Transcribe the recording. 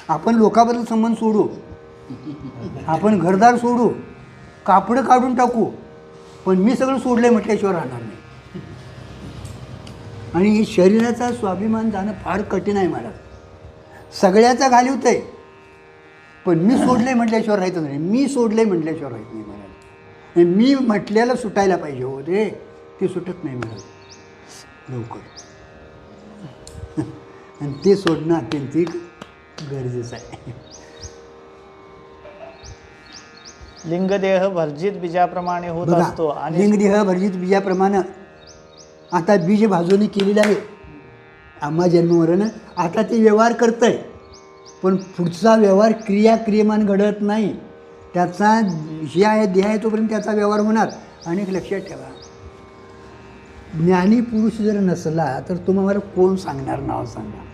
आपण लोकाबद्दल संबंध सोडू, आपण घरदार सोडू, कापडं काढून टाकू, पण मी सगळं सोडलंय म्हटल्याशिवाय राहणार नाही. आणि शरीराचा स्वाभिमान जाणं फार कठीण आहे मला. सगळ्याचा घालवतंय, पण मी सोडलंय म्हटल्याशिवाय राहायचं नाही. मी सोडलंय म्हटल्याशिवाय राहत नाही मला. मी म्हटल्याला सुटायला पाहिजे हो रे, ते सुटत नाही मला लवकर. आणि ते सोडणं अत्यंत गरजेचं आहे. लिंगदेह भर्जित बीजाप्रमाणे होत बघा, असतो आणि लिंगदेह भर्जित बीजाप्रमाणे आता बीज भाजवणी केलेलं आहे आम्हा जन्मवरण. आता ते व्यवहार करत आहे, पण पुढचा व्यवहार क्रियाक्रियमान घडत नाही. त्याचा हे आहे, देह आहे तोपर्यंत त्याचा व्यवहार होणार. आणि एक लक्षात ठेवा, ज्ञानी पुरुष जर नसला तर तुम्हाला कोण सांगणार नाव सांगा.